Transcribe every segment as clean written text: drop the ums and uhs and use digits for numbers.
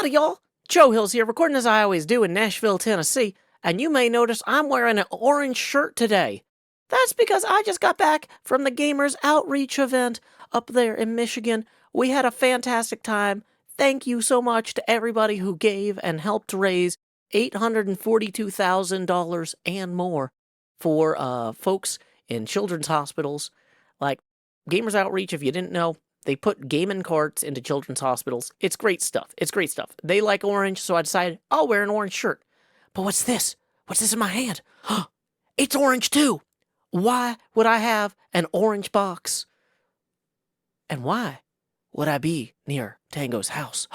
Howdy, y'all. Joe Hills here, recording as I always do in Nashville, Tennessee, and you may notice I'm wearing an orange shirt today. That's because I just got back from the Gamers Outreach event up there in Michigan. We had a fantastic time. Thank you so much to everybody who gave and helped raise $842,000 and more for folks in children's hospitals. Like, Gamers Outreach, if you didn't know, they put gaming carts into children's hospitals. It's great stuff. It's great stuff. They like orange, so I decided I'll wear an orange shirt. But what's this? What's this in my hand? It's orange too. Why would I have an orange box? And why would I be near Tango's house?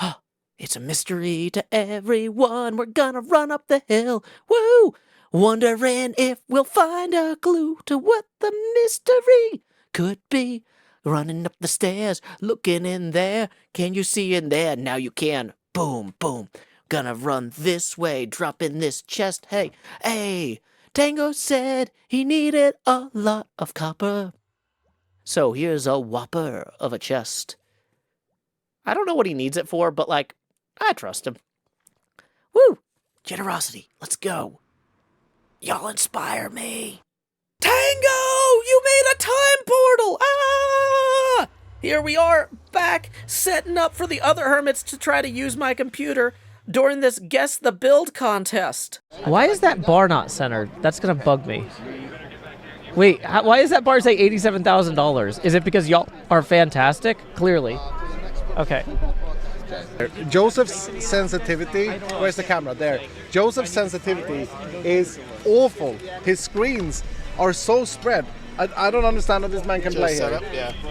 It's a mystery to everyone. We're gonna run up the hill. Woo! Wondering if we'll find a clue to what the mystery could be. Running up the stairs, looking in there. Can you see in there? Now you can. Boom, boom. Gonna run this way, drop in this chest. Hey, hey. Tango said he needed a lot of copper. So here's a whopper of a chest. I don't know what he needs it for, but like, I trust him. Woo! Generosity. Let's go. Y'all inspire me. Tango! You made a time portal! Ah! Here we are, back, setting up for the other hermits to try to use my computer during this Guess the Build contest. Why is that bar not centered? That's gonna bug me. Wait, why is that bar say $87,000? Is it because y'all are fantastic? Clearly. Okay. Joseph's sensitivity, where's the camera? There. Joseph's sensitivity is awful. His screens are so spread. I don't understand how this man can play here.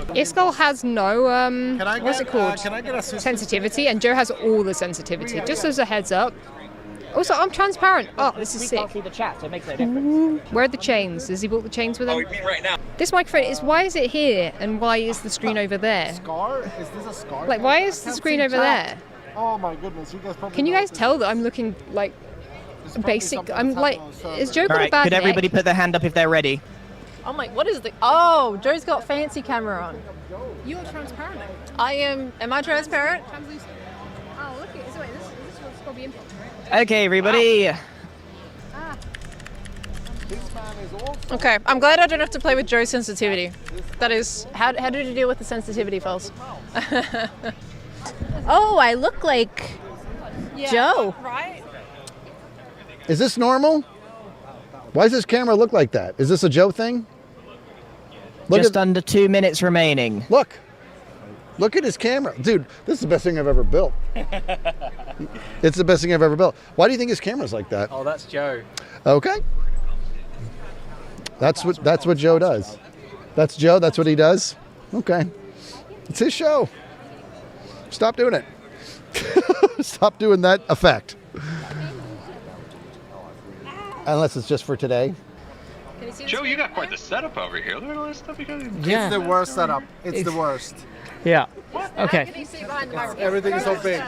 Iskall has no, what's it called? Sensitivity, and Joe has all the sensitivity, just as a heads up. Also, I'm transparent. Oh, this is sick. See the chat, so it makes no difference. Where are the chains? Has he brought the chains with him? Oh, me right now. This microphone is, why is it here, and why is the screen over there? Scar? Is this a Scar? Like, why is the screen over there? Oh my goodness, you guys probably Can you guys tell that I'm looking, like, basic? I'm like, is Joe got a bad could neck? everybody put their hand up if they're ready? Oh my, what is the, oh, Joe's got fancy camera on. You're transparent. I am I transparent? Translucent. Oh, look at it. So wait, this is what's got to be input, right? Okay, everybody. Okay, I'm glad I don't have to play with Joe's sensitivity. That is, how did you deal with the sensitivity, Foles? Oh, I look like Joe. Right? Is this normal? Why does this camera look like that? Is this a Joe thing? Just under 2 minutes remaining. Look at his camera. Dude, this is the best thing I've ever built. It's the best thing I've ever built. Why do you think his camera's like that? Oh, that's Joe. Okay. That's what Joe does. That's Joe, that's what he does? Okay. It's his show. Stop doing it. Stop doing that effect. Unless it's just for today. Joe, you got quite the setup over here. Look at all this stuff you got. It's the worst setup. It's the worst. Yeah. Okay. Everything is so big.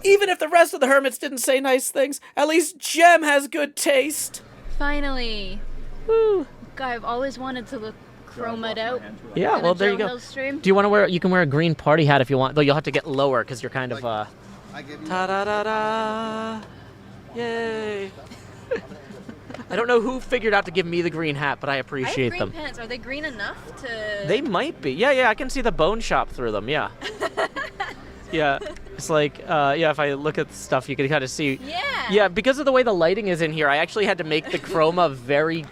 Even if the rest of the hermits didn't say nice things, at least Jem has good taste. Finally. Woo. God, I've always wanted to look chromed out. Yeah, well, there you go. Do you want to wear, you can wear a green party hat if you want, though you'll have to get lower because you're kind of, ta-da-da-da. Yay. I don't know who figured out to give me the green hat, but I appreciate them. Green pants. Are they green enough to... They might be. Yeah, I can see the bone shop through them, yeah. Yeah, it's like, if I look at the stuff, you can kind of see. Yeah. Yeah, because of the way the lighting is in here, I actually had to make the chroma very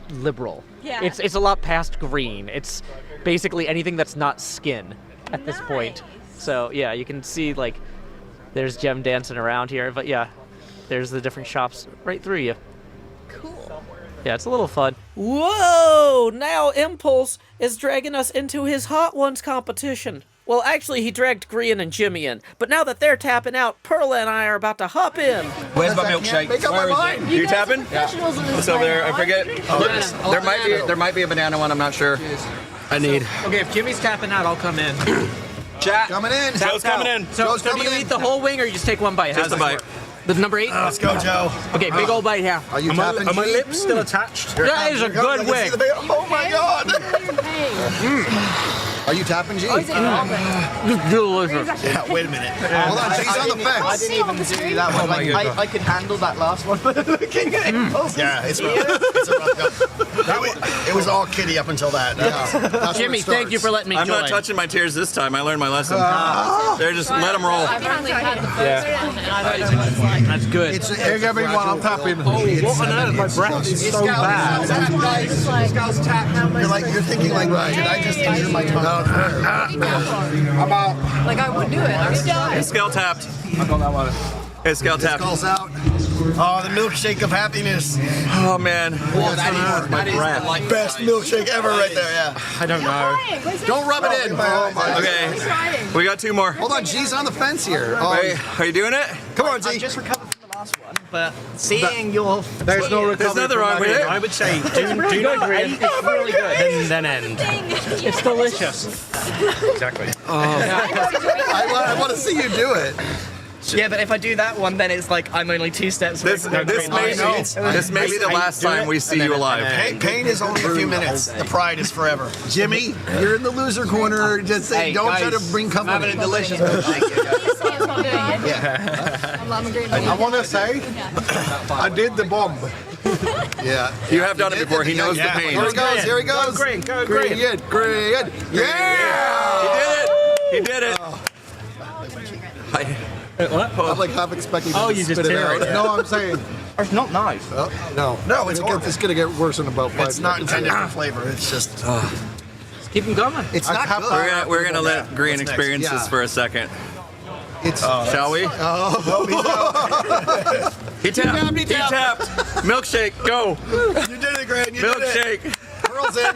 liberal. Yeah. It's a lot past green. It's basically anything that's not skin at this point. So, yeah, you can see, like, there's Jem dancing around here, but yeah, there's the different shops right through you. Cool. Yeah, it's a little fun. Whoa! Now Impulse is dragging us into his Hot Ones competition. Well, actually, he dragged Grian and Jimmy in, but now that they're tapping out, Perla and I are about to hop in. Where's my milkshake? Where is it? You tapping? Yeah. It's over there. I forget. There might be a banana one. I'm not sure. I need. Okay, if Jimmy's tapping out, I'll come in. Chat. Coming in. Joe's coming in. So do you eat the whole wing, or you just take one bite? Just a bite. The number 8? Let's go, Joe. Okay, big old bite here. Are you tapping? Are my lips still attached? That is a good wing. Oh my God. Are you tapping, G? Delicious. Yeah, wait a minute. Hold on, G's on the fence. I didn't even do that one. Like, I could handle that last one, but looking at it. Yeah, it's rough. It's a rough gun. It was all kitty up until that. That's Jimmy, thank you for letting me I'm join. not touching my tears this time. I learned my lesson. They're just let them roll. I've only had the first one, and I don't know what it's like. That's good. Here, give me one. I'm tapping. What on earth? My breath is so bad. That's why it's like, You're thinking like, did I just injure my tongue? I'm out. like I would do it. I would die. It's scale tapped. It's scale tapped. Calls out. Oh, the milkshake of happiness. Oh man. My breath. Best milkshake ever right there, yeah. I don't know. Don't rub it in. Okay. We got 2 more. Hold on, G's on the fence here. Hey, are you doing it? Come on, I G. just recovered from the last one, but seeing your There's no recovery. There's nothing wrong with it. I would say do not end. It's really good. Then end. It's delicious. Exactly. I want to see you do it. Yeah, but if I do that one, then it's like I'm only 2 steps away This from may be the last time we see you alive. Pain is only a few minutes. The pride is forever. Jimmy, you're in the loser corner. Just say, don't try to bring company. I'm having a delicious I want to say, I did the bomb. Yeah. You have done it before. He knows the pain. Here he goes. Here he goes. Go green. Go green. Green. Yeah. He did it. What? I'm like half expecting Oh, to you spit just it tear out. it. No, I'm saying. It's not nice. No, it's it's gonna get worse in about 5 It's not intended for flavor. It's just. Keep them going. It's not good. We're gonna let Green What's next? experience Yeah. this for a second. It's. Shall we? He tapped. He tapped. Milkshake, go. You did it, Grant. You did it. Milkshake. Pearl's in.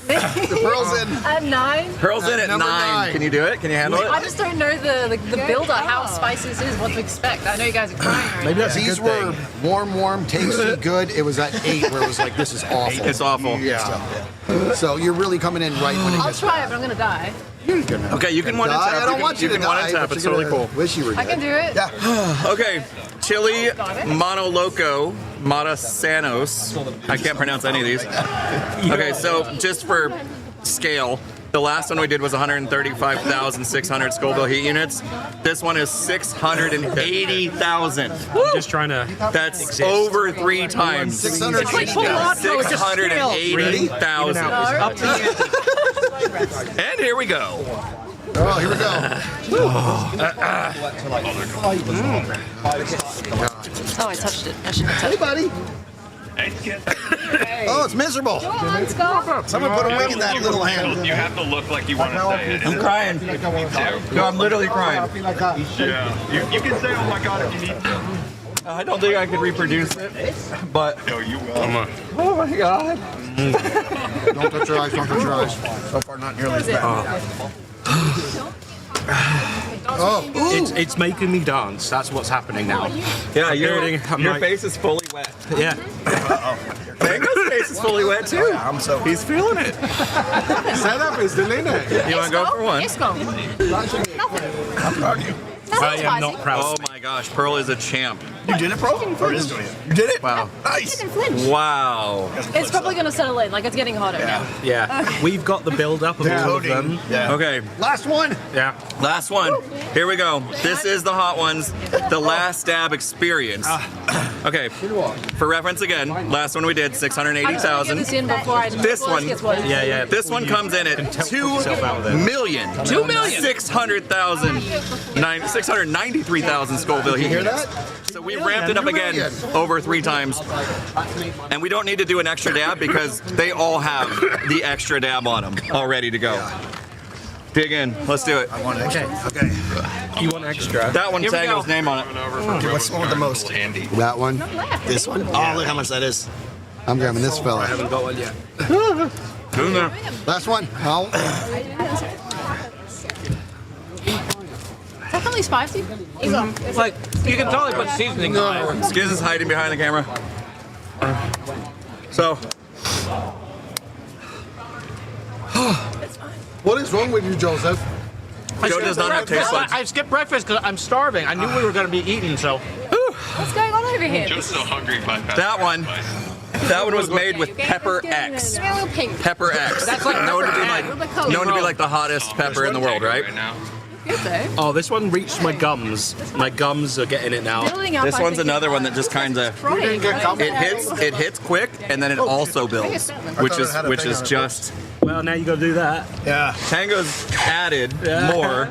The pearl's in. At 9. Pearl's in at Number 9. Can you do it? Can you handle I it? just don't know the build-up, how spicy this is, what to expect. I know you guys are crying right Maybe now. that's these were warm, tasty, good. It was at 8 where it was like, this is awful. It's awful. Yeah. So you're really coming in right when it I'll gets. try it, but I'm gonna die. Okay, you can one and tap. I don't want you to can one die. and tap. but It's you're totally gonna cool. Wish you were I can do it. Yeah. Okay, Chili Mono Loco Matasanos. I can't pronounce any of these. Okay, so just for scale, the last one we did was 135,600 Scoville heat units. This one is 680,000. Just trying to. That's over 3 times. 680,000. Up to you. And here we go. Oh, here we go. Oh, I touched it. I shouldn't have Hey, touched it. buddy. Oh, it's miserable. Let's go. Someone put a wing in that little hand. You have to look like you want to say it. I'm crying. No, I'm literally crying. Yeah. You can say, oh my god, if you need to. I don't think I could reproduce it, but No, you will. oh my god. Don't touch your eyes. Don't touch your eyes. So far, not nearly as bad. Oh, ooh. It's making me dance. That's what's happening now. Yeah, I'm your like- face is fully wet. Yeah. Mango's face is fully wet too. I'm so. He's feeling it. Setup is the limit. You want to go for one? It's gone. I'm proud of you. I am not proud. Oh my gosh, Pearl is a champ. You did it, bro? Or is doing it? You did it? Wow. Nice. Wow. It's probably gonna settle in, like it's getting hotter now. Yeah. We've got the build up of all of them. Yeah. Okay, Last one. Yeah. last one. Here we go. This is the hot ones. The last dab experience. Okay, for reference again, last one we did I'm just gonna get 680,000. this in before I This one, gets worse. Yeah. This one comes in at 693,000 Scoville heat units. So we ramped it up again over 3 times. And we don't need to do an extra dab because they all have the extra dab on them all ready to go. Dig in. Let's do it. I want it. Okay. You want extra? That one, Tango's name on it. What's the one with the most? That one. This one? Oh, look how much that is. I'm grabbing this I fella. haven't got one yet. Last one. Al. Definitely spicy. It's like you can totally put seasoning on it. Skiz is hiding behind the camera. So, What is wrong with you, Joseph? Joe does not have taste buds. I skipped breakfast because I'm starving. I knew we were going to be eating, so. What's going on over here? Joe's so hungry by past That one. That one was made with Pepper X. Pepper X. That's like known to be like the hottest pepper in the world, right? Oh, this one reached my gums. My gums are getting it now. This one's another one that just kind of it hits quick and then it also builds, which is just. Well, now you got to do that. Yeah. Tango's added more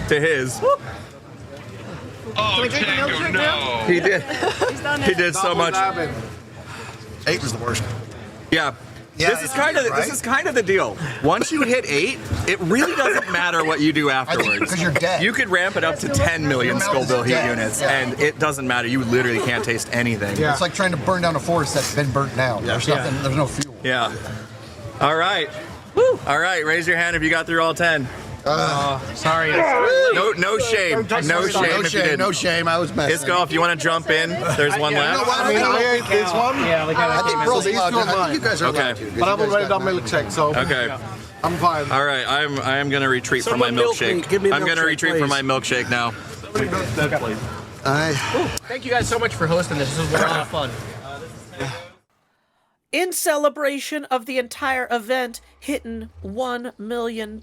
to his. Oh, Tango, no. He did. He did so much. 8 was the worst. Yeah. This is kind of the deal. Once you hit 8, it really doesn't matter what you do afterwards. Because you're dead. You could ramp it up to 10 million Scoville heat units, and it doesn't matter. You literally can't taste anything. Yeah. It's like trying to burn down a forest that's been burnt down. There's nothing. There's no fuel. Yeah. All right. Woo. All right. Raise your hand if you got through all 10. Sorry. No shame. No shame. No shame. I was messing. Isco, if you want to jump in, there's one left. I mean, I ate this one. Yeah, I think Pearl's allowed. I think you guys are allowed to. But I've already done milkshake, so Okay. I'm fine. All right. I am gonna retreat from my milkshake. I'm gonna retreat from my milkshake now. Thank you guys so much for hosting this. This was a lot of fun. In celebration of the entire event hitting $1 million,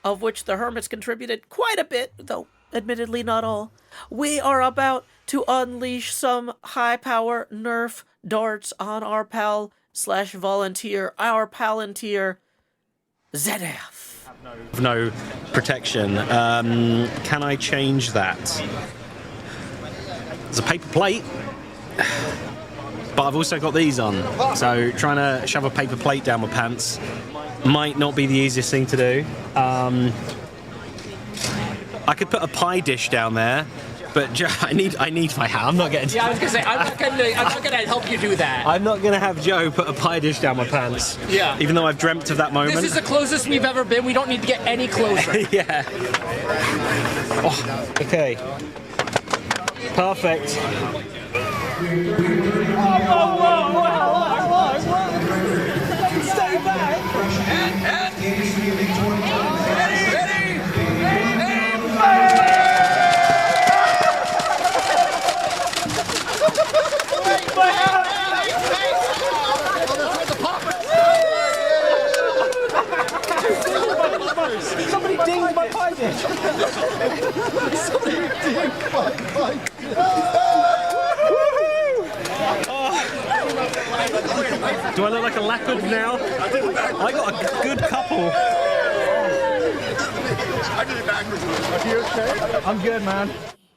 of which the Hermits contributed quite a bit, though admittedly not all, we are about to unleash some high-power Nerf darts on our pal/volunteer, our Palantir, ZF. No protection. Can I change that? There's a paper plate. But I've also got these on, so trying to shove a paper plate down my pants might not be the easiest thing to do. I could put a pie dish down there, but Joe, I need my hat. I'm not getting. Yeah, I was gonna say I'm not gonna help you do that. I'm not gonna have Joe put a pie dish down my pants. Yeah. Even though I've dreamt of that moment. This is the closest we've ever been. We don't need to get any closer. Yeah. Oh, okay. Perfect. Stay back! Somebody dinged my pie dish! Somebody dinged my pie dish! Do I look like a leopard now? I got a good couple. I'm good, man.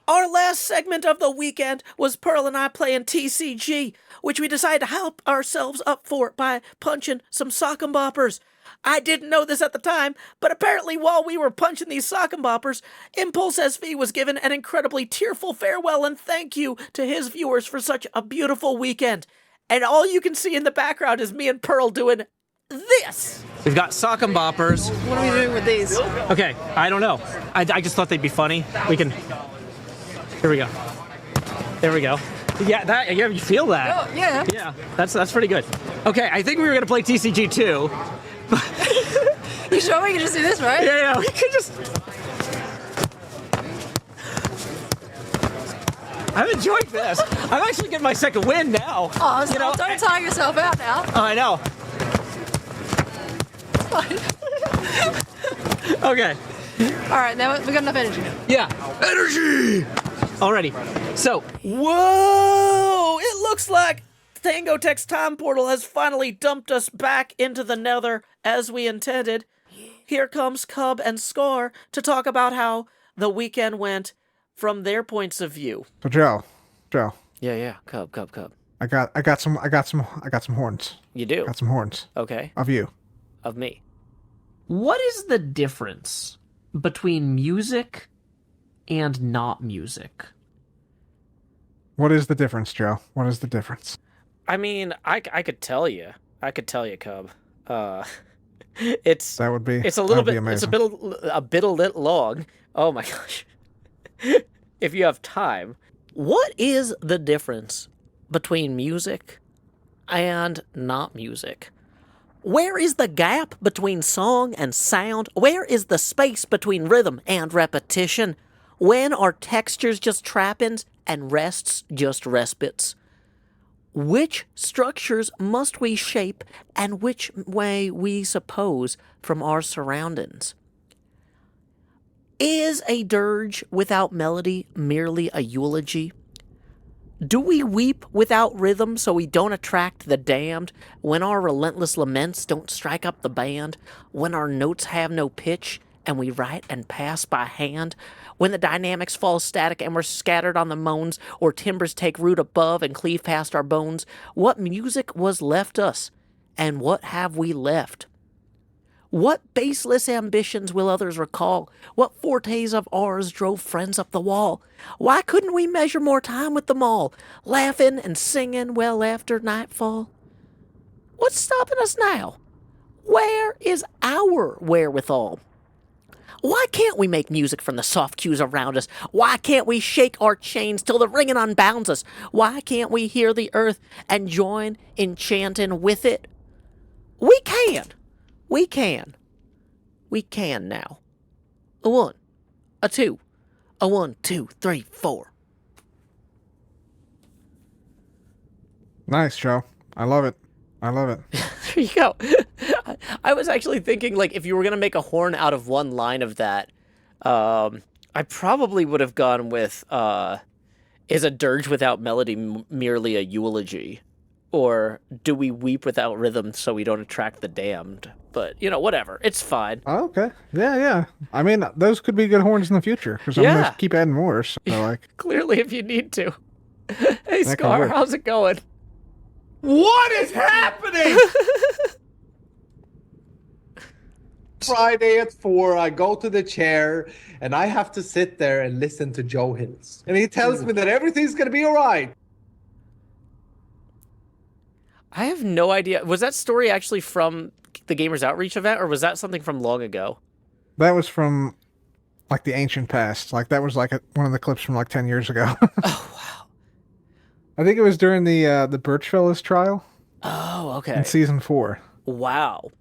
Our last segment of the weekend was Pearl and I playing TCG, which we decided to help ourselves up for by punching some sock 'em boppers. I didn't know this at the time, but apparently while we were punching these sock 'em boppers, Impulse SV was given an incredibly tearful farewell and thank you to his viewers for such a beautiful weekend. And all you can see in the background is me and Pearl doing this. We've got sock 'em boppers. What are we doing with these? Okay, I don't know. I just thought they'd be funny. We can... Here we go. There we go. Yeah, you feel that? Oh, yeah. Yeah, that's pretty good. Okay, I think we were gonna play TCG too. You sure we can just do this, right? Yeah, we could just... I'm enjoying this. I'm actually getting my second win now. Oh, so don't tire yourself out now. Oh, I know. Okay. All right, now we got enough energy. Yeah. Energy! Alrighty. So. Whoa! It looks like Tango Tech's time portal has finally dumped us back into the nether as we intended. Here comes Cub and Scar to talk about how the weekend went from their points of view. So Joe. Yeah. Cub. I got some horns. You do? Got some horns. Okay. Of you. Of me. What is the difference between music and not music? What is the difference, Joe? What is the difference? I mean, I could tell you. Cub. It's that would be. It's a little bit. Amazing. It's a bit long. Oh my gosh. If you have time, what is the difference between music and not music? Where is the gap between song and sound? Where is the space between rhythm and repetition? When are textures just trappings and rests just respites? Which structures must we shape, and which way we suppose from our surroundings? Is a dirge without melody merely a eulogy? Do we weep without rhythm so we don't attract the damned? When our relentless laments don't strike up the band? When our notes have no pitch and we write and pass by hand? When the dynamics fall static and we're scattered on the moans, or timbers take root above and cleave past our bones? What music was left us, and what have we left? What baseless ambitions will others recall? What fortes of ours drove friends up the wall? Why couldn't we measure more time with them all, laughing and singing well after nightfall? What's stopping us now? Where is our wherewithal? Why can't we make music from the soft cues around us? Why can't we shake our chains till the ringing unbounds us? Why can't we hear the earth and join in chanting with it? We can. We can. We can now. A 1, a 2, a 1, 2, 3, 4. Nice, Joe. I love it. I love it. There you go. I was actually thinking, like, if you were going to make a horn out of one line of that, I probably would have gone with, is a dirge without melody merely a eulogy? Or do we weep without rhythm so we don't attract the damned? But, you know, whatever. It's fine. Oh, okay. Yeah. I mean, those could be good horns in the future, because I'm going to keep adding more. So, like, Clearly, if you need to. Hey, Scar, how's it going? What is happening? Friday at 4, I go to the chair and I have to sit there and listen to Joe Hills. And he tells me that everything's going to be all right. I have no idea. Was that story actually from the Gamers Outreach event, or was that something from long ago? that was from, like, the ancient past. Like, that was, like, one of the clips from, like, 10 years ago. Oh, wow. I think it was during the Birch Fellas trial. Oh, okay. In season 4. Wow.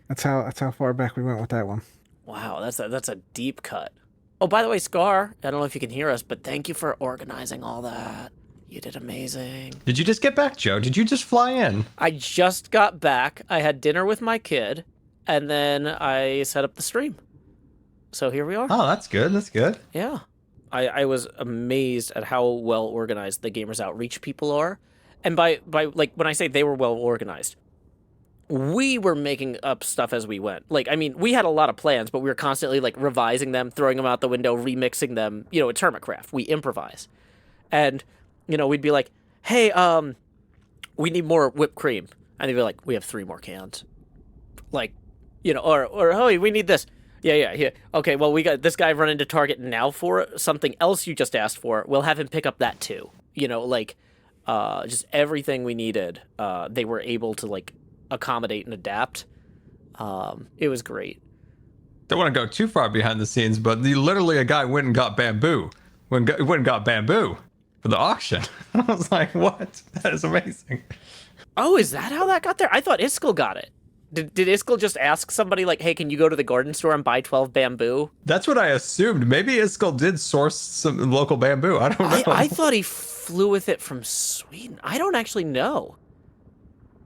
That's how far back we went with that one. Wow, that's a deep cut. Oh, by the way, Scar, I don't know if you can hear us, but thank you for organizing all that. You did amazing. Did you just get back, Joe? Did you just fly in? I just got back. I had dinner with my kid, and then I set up the stream. So here we are. Oh, that's good. That's good. Yeah. I was amazed at how well organized the Gamers Outreach people are. And by like, when I say they were well organized, we were making up stuff as we went. Like, I mean, we had a lot of plans, but we were constantly, like, revising them, throwing them out the window, remixing them. You know, it's HermitCraft. We improvise. And, you know, we'd be like, hey, we need more whipped cream. And they'd be like, we have 3 more cans. Like, you know, or hey, we need this. Yeah. Okay, well, we got this guy running to Target now for something else you just asked for. We'll have him pick up that too. You know, like, just everything we needed, they were able to, like, accommodate and adapt. It was great. Don't want to go too far behind the scenes, but literally a guy went and got bamboo. Went and got bamboo for the auction. I was like, what? That is amazing. Oh, is that how that got there? I thought Iskall got it. Did Iskall just ask somebody, like, hey, can you go to the garden store and buy 12 bamboo? That's what I assumed. Maybe Iskall did source some local bamboo. I don't know. I thought he flew with it from Sweden. I don't actually know.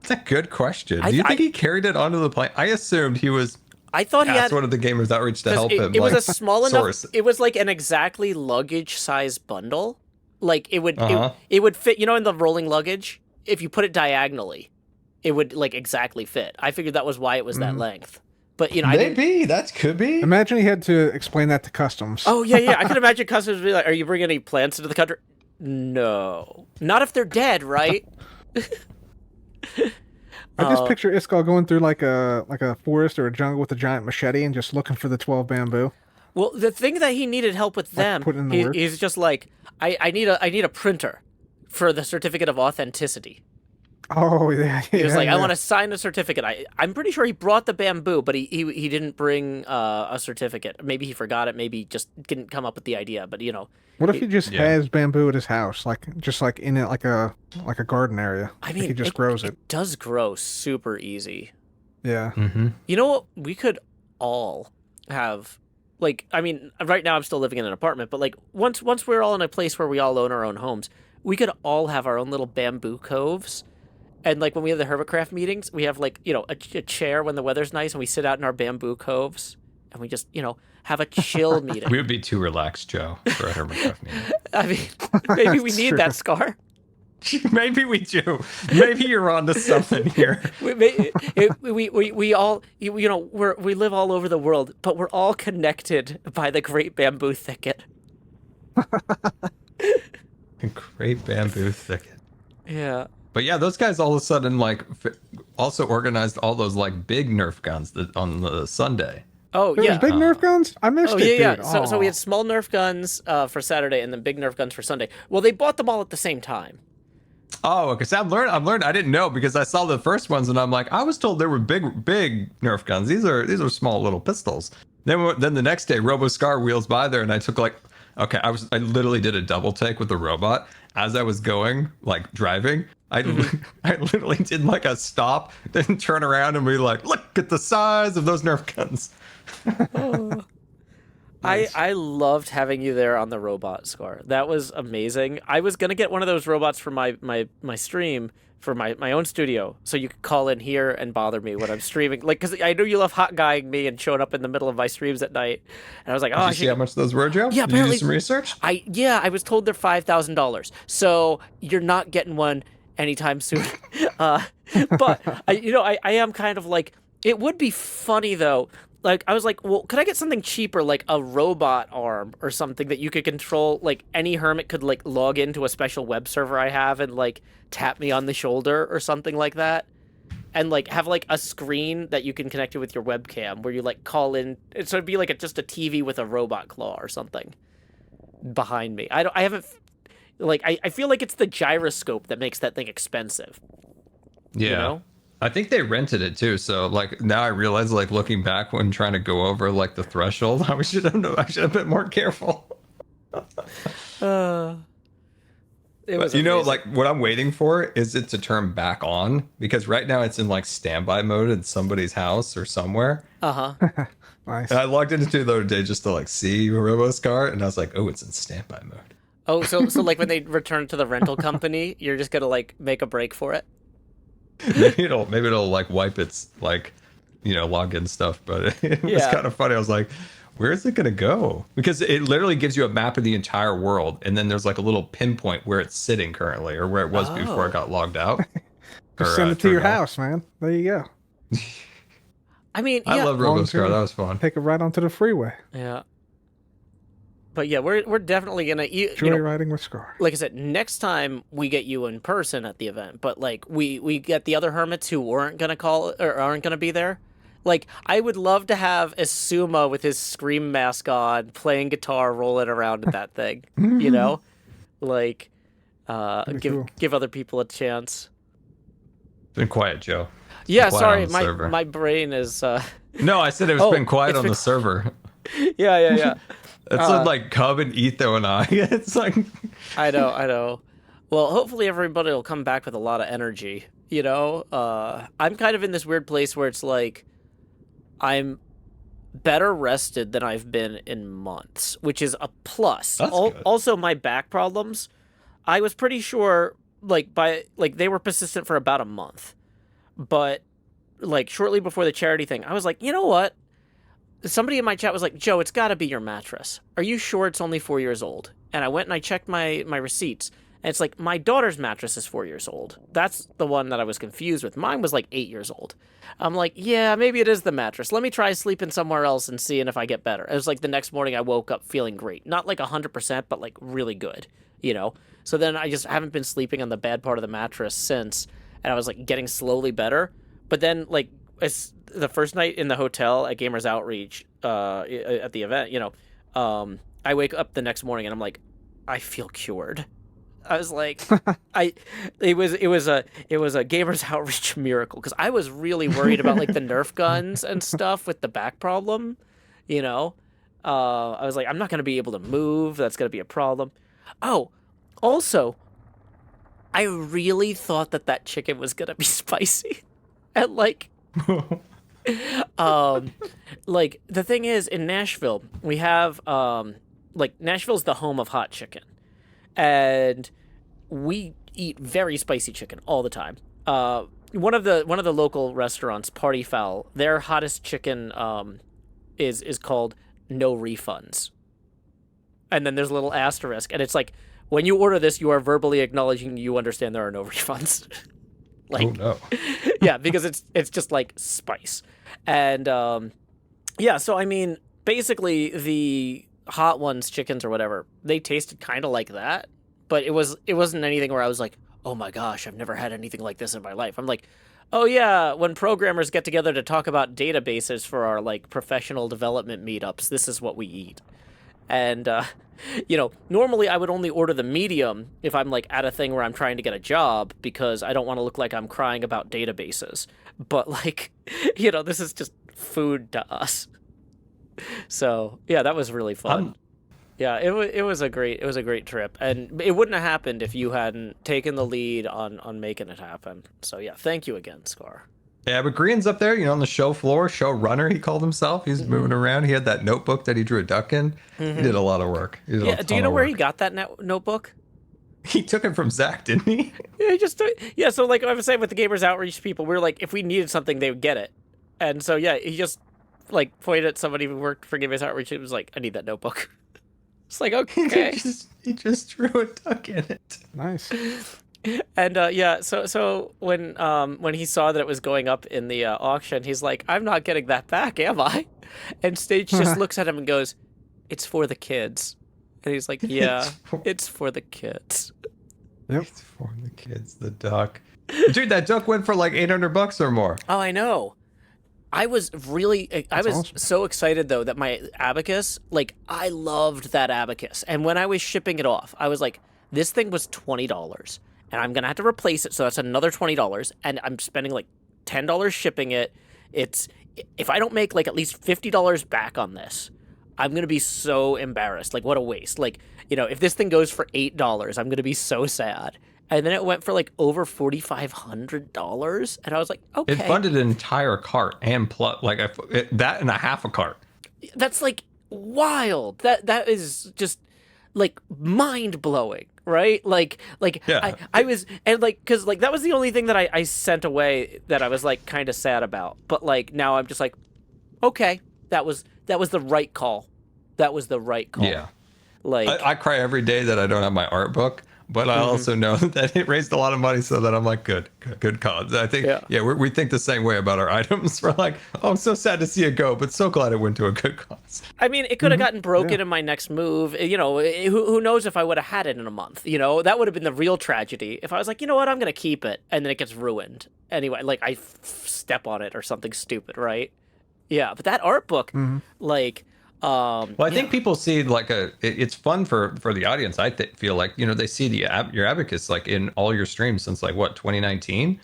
That's a good question. Do you think he carried it onto the plane? I assumed he was. I thought he had one of the Gamers Outreach to help him. It was a small source. enough. It was like an exactly luggage size bundle. Like it would it would fit. You know, in the rolling luggage, if you put it diagonally, it would, like, exactly fit. I figured that was why it was that length. But, you know, maybe that could be. Imagine he had to explain that to customs. Oh yeah. I could imagine customs be like, "Are you bringing any plants into the country?" No, not if they're dead, right? I just picture Iskall going through like a forest or a jungle with a giant machete and just looking for the 12 bamboo. Well, the thing that he needed help with them, he's just like, I need a printer for the certificate of authenticity. Oh yeah. He was like, I want to sign a certificate. I'm pretty sure he brought the bamboo, but he didn't bring a certificate. Maybe he forgot it. Maybe he just didn't come up with the idea. But, you know. What if he just has bamboo at his house, like in it, like a garden area? I mean, he just grows it. It does grow super easy. Yeah. Mm-hmm. You know what? We could all have, like, I mean, right now I'm still living in an apartment, but, like, once we're all in a place where we all own our own homes, we could all have our own little bamboo coves. And like when we have the HermitCraft meetings, we have like, a chair when the weather's nice and we sit out in our bamboo coves and we just, have a chill meeting. We would be too relaxed, Joe, for a HermitCraft meeting. I mean, maybe we need that, Scar. Maybe we do. Maybe you're onto something here. We all, we live all over the world, but we're all connected by the Great Bamboo Thicket. A great bamboo thicket. Yeah. But yeah, those guys all of a sudden like also organized all those like big Nerf guns on the Sunday. Oh There yeah, was big Nerf guns. I missed it, yeah. dude. So we had small Nerf guns for Saturday and then big Nerf guns for Sunday. Well, they bought them all at the same time. Oh, okay. So I've learned. I didn't know because I saw the first ones and I'm like, I was told there were big Nerf guns. These are small little pistols. Then the next day, RoboScar wheels by there and I took like, okay, I literally did a double take with the robot as I was going, like driving. I literally did like a stop, then turn around and be like, look at the size of those Nerf guns. Oh. Nice. I loved having you there on the robot, Scar. That was amazing. I was gonna get one of those robots for my stream for my own studio, so you could call in here and bother me when I'm streaming. Like, because I know you love hot guying me and showing up in the middle of my streams at night. And I was like, Did you see how much those were, Joe? Yeah, Did you do some research? I was told they're $5,000. So you're not getting one anytime soon. But I am kind of like, it would be funny though. Like, I was like, well, could I get something cheaper, like a robot arm or something that you could control? Like, any hermit could, like, log into a special web server I have and, like, tap me on the shoulder or something like that. And, like, have, like, a screen that you can connect it with your webcam where you, like, call in. So it'd be, like, just a TV with a robot claw or something behind me. I haven't, like, I feel like it's the gyroscope that makes that thing expensive. Yeah. You know? I think they rented it too, so like now I realize, like looking back when trying to go over like the threshold, I should have been more careful. It was amazing. Like what I'm waiting for is it to turn back on because right now it's in like standby mode in somebody's house or somewhere. Nice. And I logged into it the other day just to like see RoboScar, and I was like, oh, it's in standby mode. Oh, so like when they return to the rental company, you're just gonna like make a break for it. Maybe it'll like wipe its like login stuff, but it was kind of funny. I was like, where is it gonna go? Because it literally gives you a map of the entire world, and then there's like a little pinpoint where it's sitting currently or where it was before it got logged out. Just send it to your house, man. There you go. I mean, I love RoboScar. That was fun. Take it right onto the freeway. Yeah. But yeah, we're definitely gonna joyriding with Scar. Like I said, next time we get you in person at the event, but like we get the other hermits who weren't gonna call or aren't gonna be there. Like I would love to have Asuma with his Scream mask on, playing guitar, rolling around at that thing. Like give other people a chance. Been quiet, Joe. Yeah, sorry, my brain is. No, I said it's been quiet on the server. Yeah. It's like Cub and Etho and I. It's like I know. Well, hopefully everybody will come back with a lot of energy. I'm kind of in this weird place where it's like I'm better rested than I've been in months, which is a plus. That's good. Also, my back problems, I was pretty sure they were persistent for about a month, but like shortly before the charity thing, I was like, you know what? Somebody in my chat was like, Joe, it's got to be your mattress. Are you sure it's only 4 years old? And I went and I checked my receipts. And it's like, my daughter's mattress is 4 years old. That's the one that I was confused with. Mine was like 8 years old. I'm like, yeah, maybe it is the mattress. Let me try sleeping somewhere else and seeing if I get better. It was like the next morning I woke up feeling great. Not like 100%, but like really good, So then I just haven't been sleeping on the bad part of the mattress since. And I was like getting slowly better. But then like, it's the first night in the hotel at Gamers Outreach at the event, I wake up the next morning and I'm like, I feel cured. I was like, it was a Gamers Outreach miracle because I was really worried about like the Nerf guns and stuff with the back problem, I was like, I'm not going to be able to move. That's going to be a problem. Oh, also, I really thought that chicken was going to be spicy. And like, like the thing is in Nashville, we have, Nashville's the home of hot chicken. And we eat very spicy chicken all the time. One of the local restaurants, Party Fowl, their hottest chicken is called no refunds. And then there's a little asterisk, and it's like, when you order this, you are verbally acknowledging you understand there are no refunds. Like, oh no. Yeah, because it's just like spice. And yeah, so I mean, basically the hot ones, chickens or whatever, they tasted kind of like that, but it wasn't anything where I was like, oh my gosh, I've never had anything like this in my life. I'm like, oh yeah, when programmers get together to talk about databases for our like professional development meetups, this is what we eat. And you know, normally I would only order the medium if I'm like at a thing where I'm trying to get a job, because I don't want to look like I'm crying about databases. But like, you know, this is just food to us. So yeah, that was really fun. Yeah, it was a great trip, and it wouldn't have happened if you hadn't taken the lead on making it happen. So yeah, thank you again, Scar. Yeah, but Green's up there, you know, on the show floor, show runner, he called himself. He's moving around. He had that notebook that he drew a duck in. He did a lot of work. Yeah, do you know where he got that notebook? He took it from Zach, didn't he? Yeah, he just took, yeah. So like I was saying with the Gamers Outreach people, we were like, if we needed something, they would get it. And so yeah, he just like pointed at somebody who worked for Gamers Outreach. It was like, I need that notebook. It's like, okay. he just drew a duck in it. Nice. And yeah, so when he saw that it was going up in the auction, he's like, I'm not getting that back, am I? And Stage just looks at him and goes, it's for the kids. And he's like, yeah, it's for the kids. Yep. It's for the kids, the duck. Dude, that duck went for like $800 or more. Oh, I know. I was awesome. So excited though that my abacus, like I loved that abacus. And when I was shipping it off, I was like, this thing was $20 and I'm going to have to replace it. So that's another $20 and I'm spending like $10 shipping it. If I don't make like at least $50 back on this, I'm going to be so embarrassed. Like what a waste. Like, you know, if this thing goes for $8, I'm going to be so sad. And then it went for like over $4,500, and I was like, okay. It funded an entire cart and plus like that and a half a cart. That's like wild. That is just like mind blowing, right? Like yeah. I was, and like because like that was the only thing that I sent away that I was like kind of sad about. But like now I'm just like, okay, that was the right call. That was the right call. Yeah. Like I cry every day that I don't have my art book. But I also know that it raised a lot of money, so that I'm like, good cause. I think, yeah, we think the same way about our items. We're like, oh, I'm so sad to see it go, but so glad it went to a good cause. I mean, it could have gotten broken in my next move. You know, who knows if I would have had it in a month? You know, that would have been the real tragedy. If I was like, you know what, I'm going to keep it, and then it gets ruined. Anyway, like I step on it or something stupid, right? Yeah, but that art book, like... well, I think people see like it's fun for the audience. I feel like, you know, they see your abacus like in all your streams since like what 2019,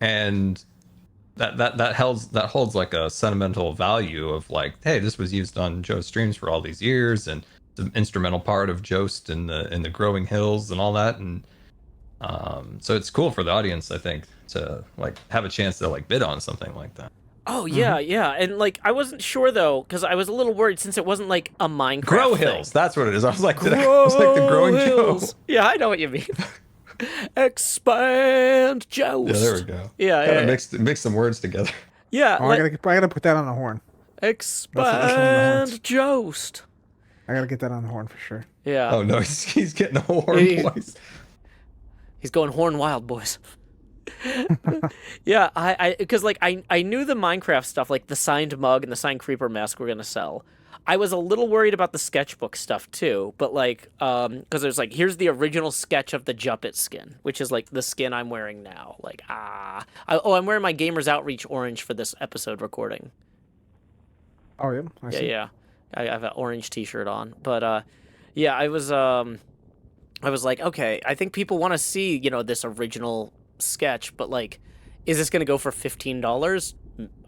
and that holds like a sentimental value of like, hey, this was used on Joe's streams for all these years, and the instrumental part of Jost and the growing hills and all that, and so it's cool for the audience, I think, to like have a chance to like bid on something like that. Oh, yeah, yeah. And, like, I wasn't sure, though, because I was a little worried since it wasn't, like, a Minecraft Grow thing. Hills, that's what it is. I was like, the Growing Joe. Yeah, I know what you mean. Expand Joust. Yeah, there we go. Yeah, Gotta mix some words together. Yeah. Oh, I gotta put that on the horn. Expand Joust. I gotta get that on the horn for sure. Yeah. Oh, no, he's getting a horn voice. He's going horn wild, boys. Yeah, I because like I knew the Minecraft stuff, like the signed mug and the signed creeper mask were gonna sell. I was a little worried about the sketchbook stuff too, but like because there's like, here's the original sketch of the Juppet skin, which is like the skin I'm wearing now. Like I'm wearing my Gamers Outreach orange for this episode recording. Oh yeah, I see. Yeah. I have an orange T-shirt on, but yeah, I was like, okay, I think people want to see, you know, this original sketch, but like, is this gonna go for $15?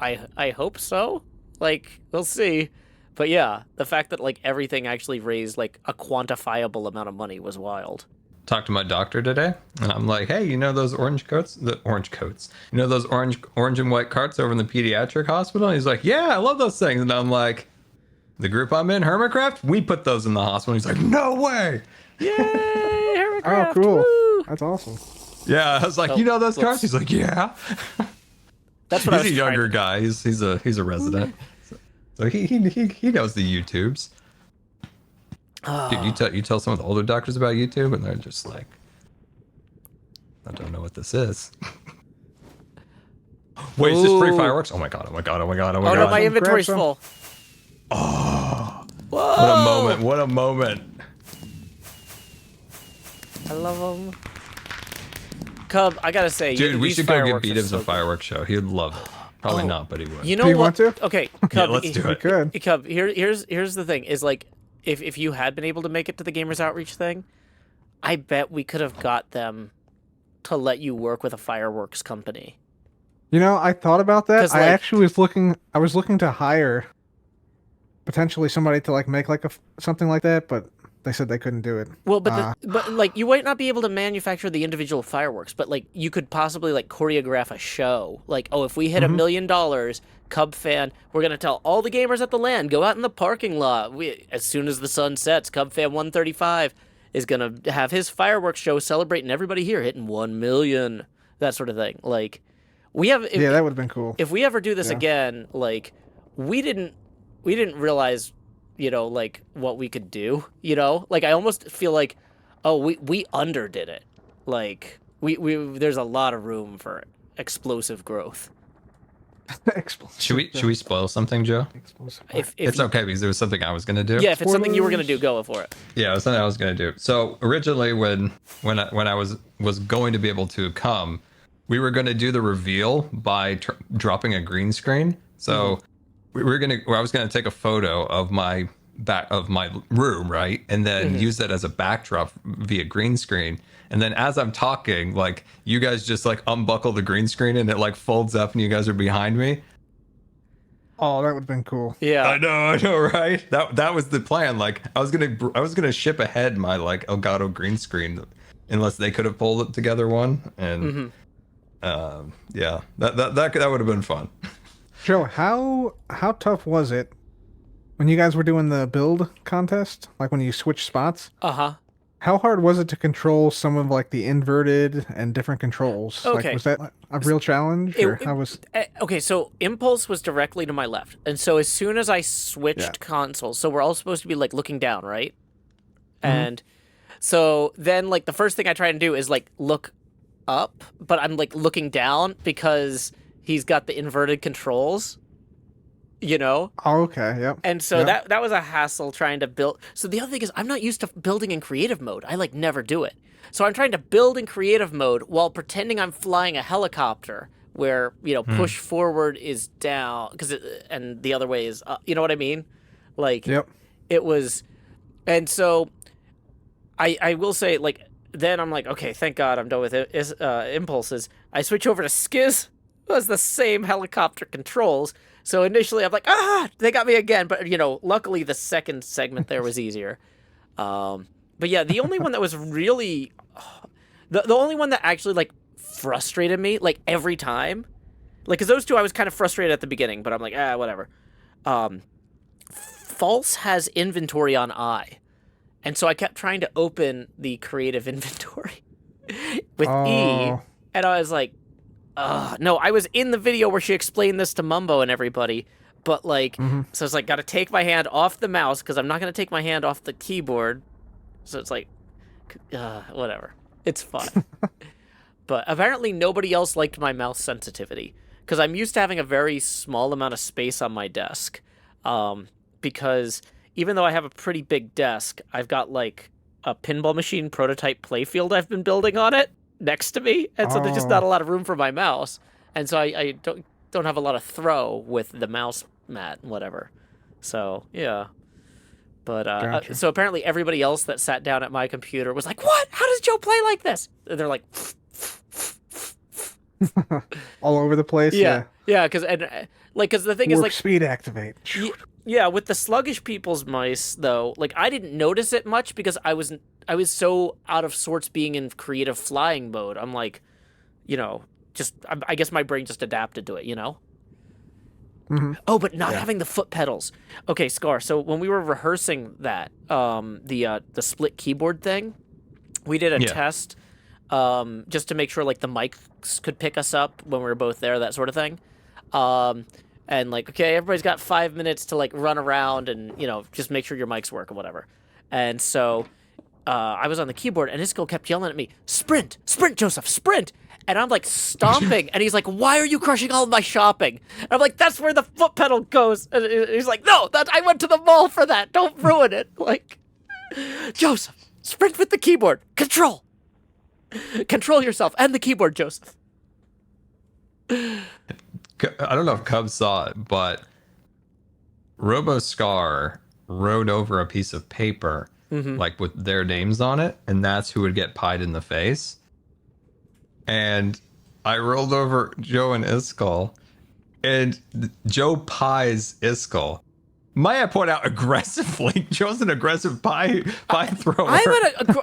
I hope so. Like, we'll see. But yeah, the fact that like everything actually raised like a quantifiable amount of money was wild. Talked to my doctor today, and I'm like, hey, you know those orange coats? You know those orange and white carts over in the pediatric hospital? He's like, yeah, I love those things. And I'm like, the group I'm in, HermitCraft, we put those in the hospital. He's like, no way. Yay, HermitCraft. Oh, cool. Woo! That's awesome. Yeah, I was like, you know those cars? He's like, yeah. That's what I was He's a younger trying to... guy. He's a resident. So he knows the YouTubes. Dude, you tell some of the older doctors about YouTube, and they're just like, I don't know what this is. Wait, is this free fireworks? Oh my god! Oh my god! Oh my god! Oh my god! Oh no, my inventory's full. Oh, whoa! What a moment! What a moment! I love them. Cub, I gotta say, dude, we should go get Beatums so a fireworks show. He'd love it. Probably not, but he would. You know do you what? want to? Okay, Cub, yeah, let's do it. Good. Cub, here's the thing: is like, if you had been able to make it to the Gamers Outreach thing, I bet we could have got them to let you work with a fireworks company. You know, I thought about that. Like, I actually was looking. I was looking to hire potentially somebody to like make like something like that, but they said they couldn't do it. Well, but like you might not be able to manufacture the individual fireworks, but like you could possibly like choreograph a show. Like, oh, if we hit $1 million, Cub fan, we're gonna tell all the gamers at the LAN, go out in the parking lot. As soon as the sun sets, Cub fan 135 is gonna have his fireworks show celebrating everybody here hitting 1 million, that sort of thing. Like, we have. Yeah, that would have been cool. If we ever do this again, like, we didn't realize, you know, like what we could do, you know, like I almost feel like, oh, we underdid it. Like we there's a lot of room for explosive growth. Should we spoil something, Joe? If it's okay because there was something I was gonna do. Yeah, if it's something you were gonna do, go for it. Yeah, it was something I was gonna do. So originally, when I was going to be able to come, we were gonna do the reveal by dropping a green screen. So. I was gonna take a photo of my room, right, and then use that as a backdrop via green screen. And then as I'm talking, like you guys just like unbuckle the green screen and it like folds up and you guys are behind me. Oh, that would have been cool. Yeah, I know, right? That was the plan. Like I was gonna ship ahead my like Elgato green screen, unless they could have pulled it together one. And yeah, that would have been fun. Joe, how tough was it when you guys were doing the build contest? Like when you switched spots? Uh-huh. How hard was it to control some of like the inverted and different controls? Okay. Like, was that a real challenge? Okay, so Impulse was directly to my left. And so as soon as I switched consoles, so we're all supposed to be like looking down, right? And so then like the first thing I try and do is like look up, but I'm like looking down because he's got the inverted controls, you know? Oh, okay, yep. And so that was a hassle trying to build. So the other thing is I'm not used to building in creative mode. I like never do it. So I'm trying to build in creative mode while pretending I'm flying a helicopter where, you know, push forward is down and the other way is up. You know what I mean? Like, it was, and so I will say, like, then I'm like, okay, thank God I'm done with impulses. I switch over to Skiz. It was the same helicopter controls. So initially I'm like, they got me again. But, you know, luckily the second segment there was easier. But yeah, the only one that was really, the only one that actually like frustrated me like every time, like, because those two I was kind of frustrated at the beginning, but I'm like, whatever. False has inventory on I. And so I kept trying to open the creative inventory with E. And I was like, no, I was in the video where she explained this to Mumbo and everybody, but like, so it's like, got to take my hand off the mouse because I'm not going to take my hand off the keyboard. So it's like, whatever. It's fun. But apparently nobody else liked my mouse sensitivity because I'm used to having a very small amount of space on my desk. Because even though I have a pretty big desk, I've got like a pinball machine prototype playfield I've been building on it next to me, and so there's just not a lot of room for my mouse, and so I don't have a lot of throw with the mouse mat and whatever. So yeah, but so apparently everybody else that sat down at my computer was like, "What? How does Joe play like this?" And they're like, all over the place. Yeah, because the thing is like speed activate. Yeah, with the sluggish people's mice though, like I didn't notice it much because I was so out of sorts being in creative flying mode. I'm like, you know, I guess my brain just adapted to it, you know? Oh, but not having the foot pedals. Okay, Scar, so when we were rehearsing that, the split keyboard thing, we did a test just to make sure like the mics could pick us up when we were both there, that sort of thing. And like, okay, everybody's got 5 minutes to like run around and, you know, just make sure your mics work or whatever. And so I was on the keyboard and Iskall kept yelling at me, sprint, sprint, Joseph, sprint. And I'm like stomping and he's like, why are you crushing all of my shopping? And I'm like, that's where the foot pedal goes. And he's like, no, I went to the mall for that. Don't ruin it. Like, Joseph, sprint with the keyboard. Control yourself and the keyboard, Joseph. I don't know if Cub saw it, but Scar wrote over a piece of paper, like with their names on it, and that's who would get pied in the face. And I rolled over Joe and Iskall, and Joe pies Iskall. Might I point out aggressively? Joe's an aggressive pie thrower.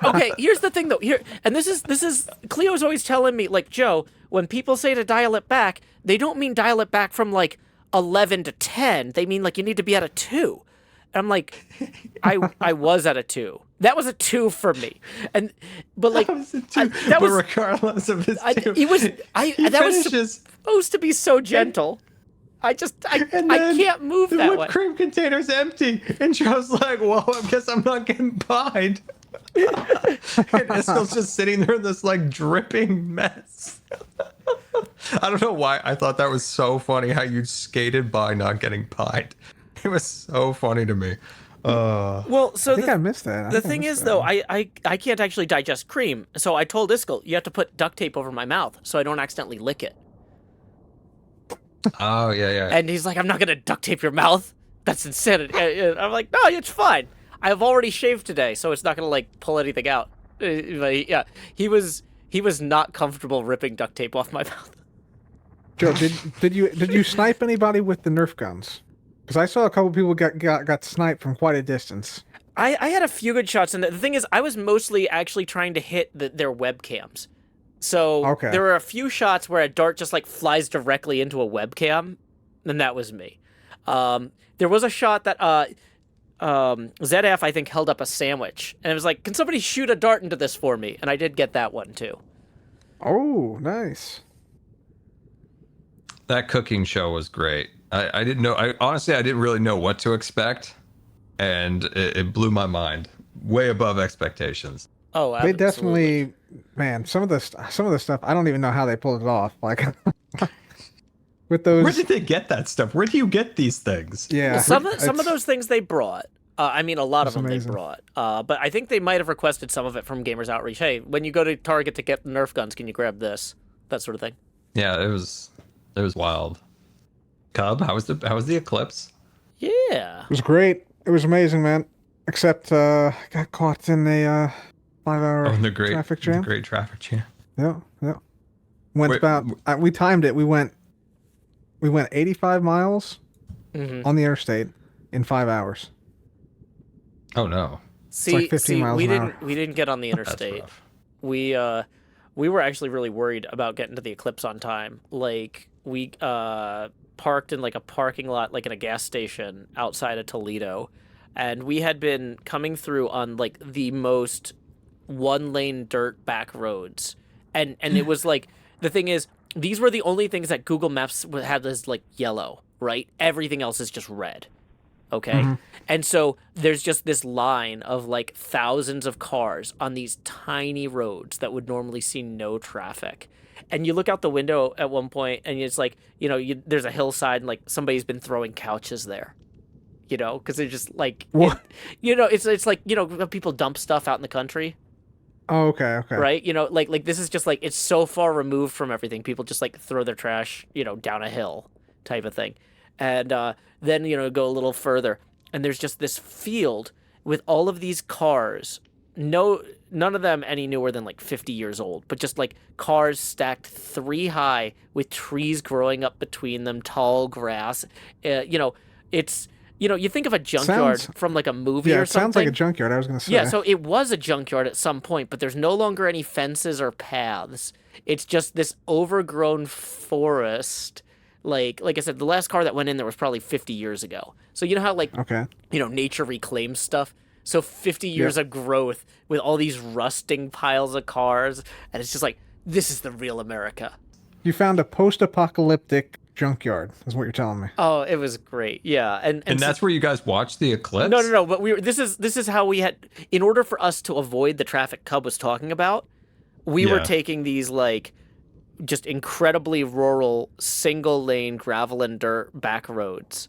Okay, here's the thing though. This is Cleo's always telling me, like, Joe, when people say to dial it back, they don't mean dial it back from like 11 to 10. They mean like you need to be at a 2. And I'm like, I was at a 2. That was a 2 for me. But like, regardless of his 2, that was supposed to be so gentle. I can't move that way. The whipped cream container's empty, and Joe's like, "Well, I guess I'm not getting pied." And Iskall's just sitting there in this like dripping mess. I don't know why I thought that was so funny how you skated by not getting pied. It was so funny to me. Well, so I think I missed that. The thing is, though, I can't actually digest cream, so I told Iskall, you have to put duct tape over my mouth so I don't accidentally lick it. Oh, yeah. And he's like, I'm not going to duct tape your mouth. That's insanity. And I'm like, no, it's fine. I've already shaved today, so it's not going to, like, pull anything out. But, yeah, he was not comfortable ripping duct tape off my mouth. Joe, did you snipe anybody with the Nerf guns? Because I saw a couple people got sniped from quite a distance. I had a few good shots, and the thing is, I was mostly actually trying to hit their webcams. So there were a few shots where a dart just like flies directly into a webcam, and that was me. There was a shot that ZF, I think, held up a sandwich, and it was like, can somebody shoot a dart into this for me? And I did get that one, too. Oh, nice. That cooking show was great. I didn't know. Honestly, I didn't really know what to expect, and it blew my mind. Way above expectations. Oh, absolutely. They definitely, man. Some of the stuff, I don't even know how they pulled it off. Like, with those. Where did they get that stuff? Where do you get these things? Yeah, well, some of those things they brought. I mean, a lot of them amazing. They brought. But I think they might have requested some of it from Gamers Outreach. Hey, when you go to Target to get the Nerf guns, can you grab this? That sort of thing. Yeah, it was wild. Cub, how was the eclipse? Yeah, it was great. It was amazing, man. Except got caught in a 5-hour traffic jam. The great traffic jam. Yeah. We timed it. We went 85 miles on the interstate in 5 hours. Oh no! See, like 15 miles we an didn't hour. we didn't get on the interstate. We were actually really worried about getting to the eclipse on time. Like we parked in like a parking lot, like in a gas station outside of Toledo, and we had been coming through on like the most one-lane dirt back roads, and it was like, the thing is, these were the only things that Google Maps had as like yellow, right? Everything else is just red. Okay. And so there's just this line of like thousands of cars on these tiny roads that would normally see no traffic. And you look out the window at one point and it's like, there's a hillside and like somebody's been throwing couches there, because they're just like, it's like, people dump stuff out in the country. Oh, okay. Right? Like this is just like, it's so far removed from everything. People just like throw their trash, down a hill type of thing. And then, go a little further and there's just this field with all of these cars. None of them any newer than like 50 years old, but just like cars stacked 3 high with trees growing up between them, tall grass. It's, you think of a junkyard from like a movie or something. Yeah, it sounds like a junkyard, I was going to say. Yeah, so it was a junkyard at some point, but there's no longer any fences or paths. It's just this overgrown forest. Like I said, the last car that went in there was probably 50 years ago. So you know how nature reclaims stuff? So 50 years of growth with all these rusting piles of cars, and it's just like, this is the real America. You found a post-apocalyptic junkyard, is what you're telling me. Oh, it was great. Yeah. And that's where you guys watched the eclipse? No, but this is how we had, in order for us to avoid the traffic Cub was talking about, we were taking these like just incredibly rural single lane gravel and dirt back roads.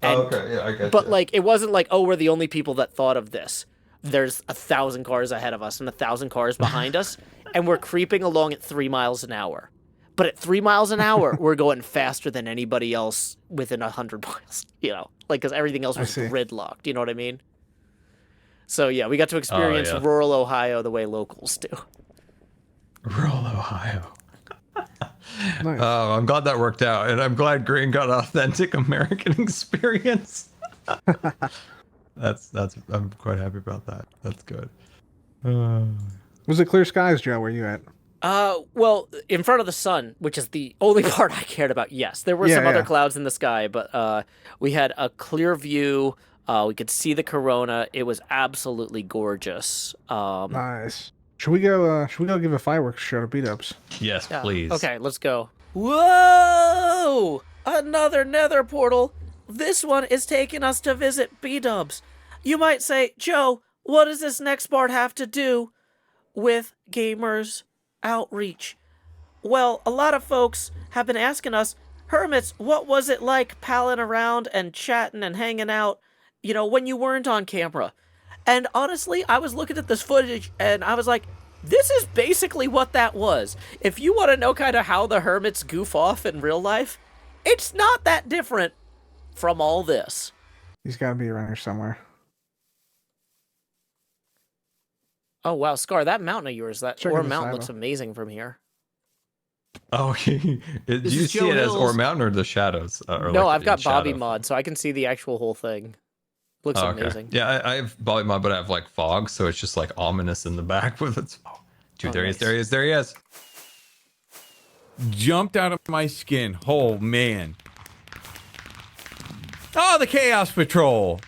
And, okay, yeah, I get But you. like, it wasn't like, oh, we're the only people that thought of this. There's 1,000 cars ahead of us and 1,000 cars behind us, and we're creeping along at 3 miles an hour. But at 3 miles an hour, we're going faster than anybody else within 100 miles, you know, like, because everything else was gridlocked, you know what I mean? So, yeah, we got to experience rural Ohio the way locals do. Rural Ohio. Nice. Oh, I'm glad that worked out, and I'm glad Green got an authentic American experience. I'm quite happy about that. That's good. Was it clear skies, Joe? Where you at? Well, in front of the sun, which is the only part I cared about. Yes, there were some other clouds in the sky, but we had a clear view. We could see the corona. It was absolutely gorgeous. Nice. Should we go give a fireworks show to beat-ups? Yes, please. Okay, let's go. Whoa! Another nether portal. This one is taking us to visit B-dubs. You might say, Joe, what does this next part have to do with gamers outreach? Well, a lot of folks have been asking us, Hermits, what was it like palling around and chatting and hanging out, you know, when you weren't on camera? And honestly, I was looking at this footage and I was like, this is basically what that was. If you want to know kind of how the Hermits goof off in real life, it's not that different from all this. He's got to be around here somewhere. Oh, wow, Scar, that mountain of yours, that Check Ore the Mountain silo. looks amazing from here. Oh, do you see Joe it as Hills. Ore Mountain or the shadows? Or No, like I've the got Bobby shadow? mod, so I can see the actual whole thing. Looks Oh, okay. amazing. Yeah, I have Bobby mod, but I have like fog, so it's just like ominous in the back with its. Oh, dude, there he is! There he is! There he is! Jumped out of my skin. Oh, man. Oh, the Chaos Patrol.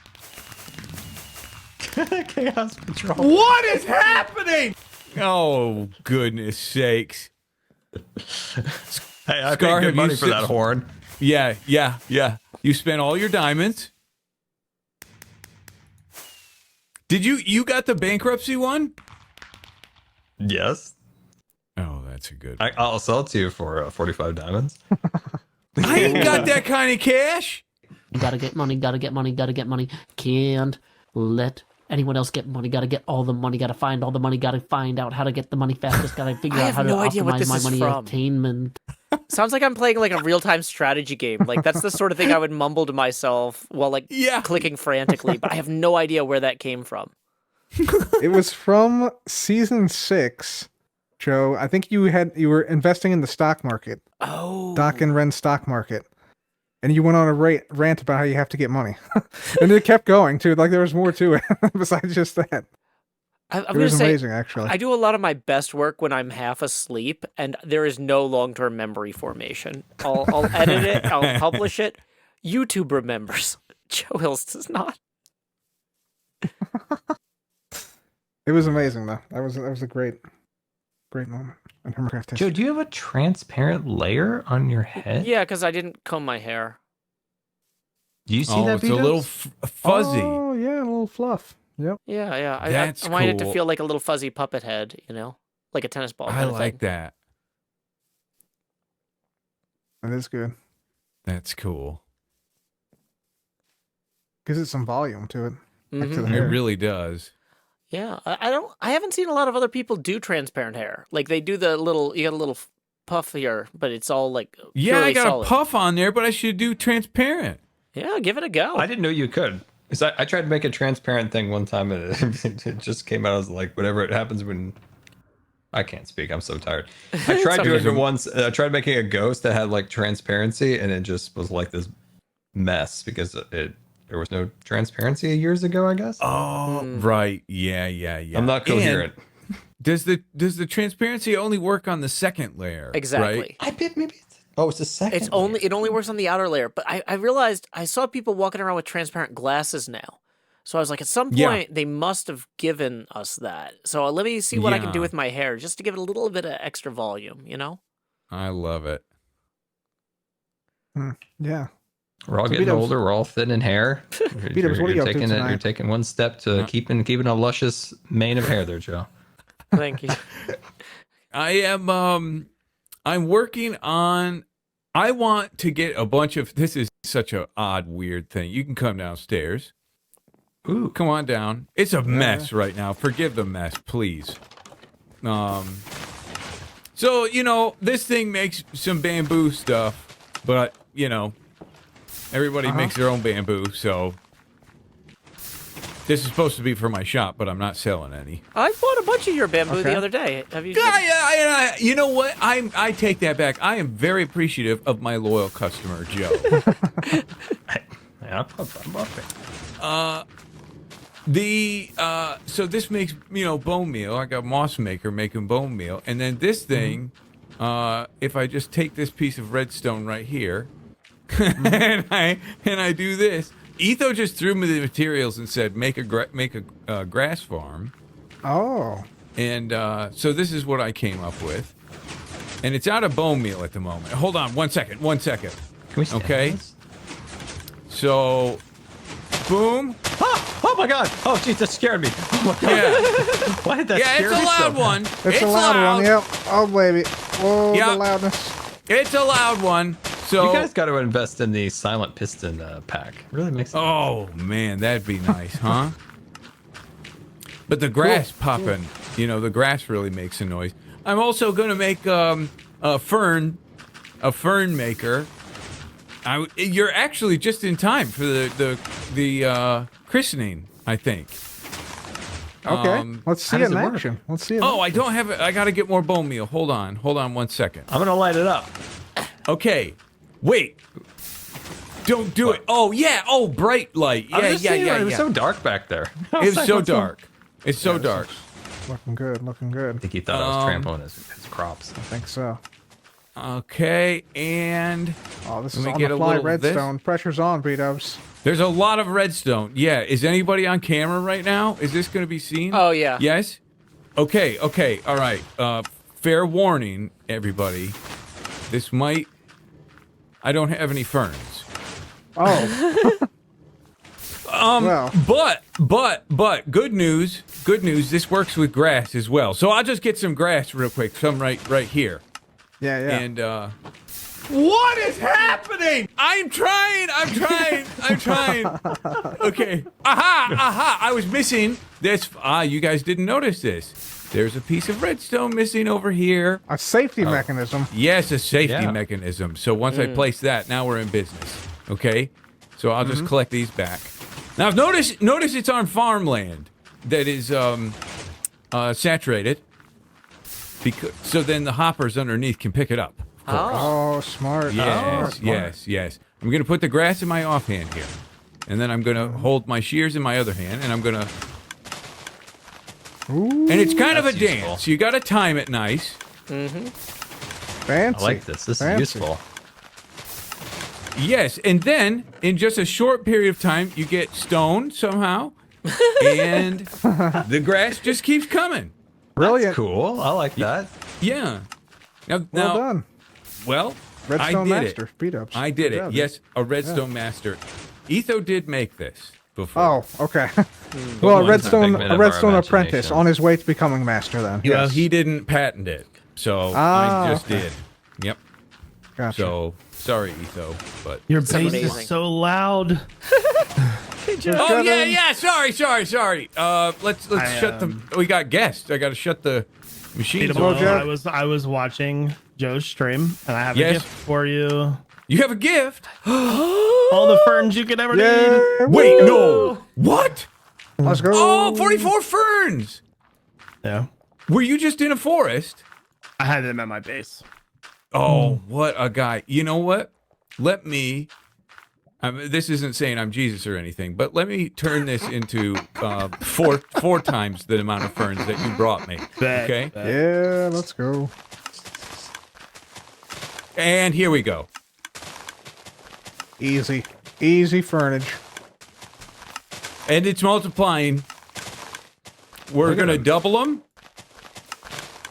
Chaos Patrol. What is happening? Oh, goodness sakes. Hey, I paid good money for that horn. Yeah. You spent all your diamonds. Did you got the bankruptcy one? Yes. Oh, that's a good. I'll sell it to you for 45 diamonds. I ain't got that kind of cash. Gotta get money, gotta get money, gotta get money. Can't let anyone else get money. Gotta get all the money, gotta find all the money, gotta find out how to get the money fastest, gotta figure out how to optimize my money attainment. Sounds like I'm playing like a real-time strategy game. Like that's the sort of thing I would mumble to myself while like clicking frantically, but I have no idea where that came from. It was from season 6, Joe. I think you were investing in the stock market. Oh. Doc and Ren stock market. And you went on a rant about how you have to get money. And it kept going, too. Like, there was more to it besides just that. I'm it gonna was say, amazing, actually. I do a lot of my best work when I'm half asleep, and there is no long-term memory formation. I'll edit it, I'll publish it. YouTube remembers. Joe Hills does not. It was amazing, though. That was a great moment in HermitCraft history. Joe, do you have a transparent layer on your head? Yeah, because I didn't comb my hair. Do you see that? It's a little fuzzy. Oh, yeah, a little fluff. Yep. Yeah. That's I wanted it to cool. feel like a little fuzzy puppet head, you know? Like a tennis ball. I kind of like thing. that. That is good. That's cool. Gives it some volume to it. Back to the It hair. really does. Yeah, I haven't seen a lot of other people do transparent hair. Like they do the little, you got a little puff here, but it's all like Yeah, I purely got solid. a puff on there, but I should do transparent. Yeah, give it a go. I didn't know you could. 'Cause I tried to make a transparent thing one time and it just came out as like whatever it happens when I can't speak. I'm so tired. I tried doing it once. I tried making a ghost that had like transparency and it just was like this mess because there was no transparency years ago, I guess. Oh, right. Yeah. I'm not coherent. And does the transparency only work on the second layer? Exactly. Right? I bet maybe it's the second. It only works on the outer layer. But I realized I saw people walking around with transparent glasses now. So I was like, at some point, they must have given us that. So let me see what I can do with my hair just to give it a little bit of extra volume, you know? I love it. Yeah. We're all getting older. We're all thin in hair. You're taking one step to keeping a luscious mane of hair there, Joe. Thank you. I am. I'm working on. I want to get a bunch of. This is such an odd, weird thing. You can come downstairs. Ooh, come on down. It's a mess right now. Forgive the mess, please. So this thing makes some bamboo stuff, but everybody makes their own bamboo, so this is supposed to be for my shop, but I'm not selling any. I bought a bunch of your bamboo the other day. Have you? You know what? I take that back. I am very appreciative of my loyal customer, Joe. So this makes bone meal. I got Moss Maker making bone meal, and then this thing, if I just take this piece of redstone right here. and I do this. Etho just threw me the materials and said, make a grass farm. Oh. And so this is what I came up with. And it's out of bone meal at the moment. Hold on, 1 second. Can we see this? So, boom. Oh my God! Oh jeez, that scared me. Oh my God. Yeah. Why did that scare me? It's a loud one. It's a loud one. Yep. Oh baby. Whoa, the loudness. It's a loud one. So you guys got to invest in the silent piston pack. Really makes sense. Oh man, that'd be nice, huh? But the grass popping, the grass really makes a noise. I'm also gonna make a fern maker. You're actually just in time for the christening, I think. Okay, let's see it in action. Let's see it. Oh, I don't have it. I got to get more bone meal. Hold on 1 second. I'm gonna light it up. Okay. Wait. Don't do it. Oh, yeah. Oh, bright light. Yeah. It was so dark back there. It was so dark. It's so dark. Looking good. I think he thought I was trampling his crops. I think so. Okay, and this is on the fly redstone. Pressure's on, B-dubs. There's a lot of redstone. Yeah. Is anybody on camera right now? Is this going to be seen? Oh, yeah. Yes? Okay. All right. Fair warning, everybody. This might... I don't have any ferns. Oh. But good news. This works with grass as well. So I'll just get some grass real quick. Some right here. Yeah. And what is happening? I'm trying. Okay. Aha. I was missing this. You guys didn't notice this. There's a piece of redstone missing over here. A safety mechanism. Yes, a safety mechanism. So once I place that, now we're in business. Okay? So I'll just collect these back. Now notice it's on farmland that is saturated. So then the hoppers underneath can pick it up. Oh, smart. Yes. I'm going to put the grass in my offhand here. And then I'm going to hold my shears in my other hand, and I'm going to... Ooh, and it's kind of a dance. You got to time it nice. Fancy. I like this. This is useful. Yes, and then in just a short period of time, you get stoned somehow, and the grass just keeps coming. Brilliant. That's cool. I like that. Yeah. Now, well done. Well, Redstone I did Master. Speed-ups. I did it. Yes, a Redstone Master. Etho did make this before. Oh, okay. Well, a Redstone apprentice on his way to becoming master then. Well, he didn't patent it, so I just did. Yep. Gotcha. So, sorry, Etho, but... Your bass is so loud. Oh, yeah, sorry. Let's shut the... We got guests. I got to shut the machines off. I was watching Joe's stream, and I have a gift for you. You have a gift? All the ferns you could ever need. Wait, no. What? Let's go. Oh, 44 ferns. Yeah. Were you just in a forest? I had them at my base. Oh, what a guy. You know what? Let me... this isn't saying I'm Jesus or anything, but let me turn this into four times the amount of ferns that you brought me. Okay? Yeah, let's go. And here we go. Easy furnage. And it's multiplying. We're going to double them.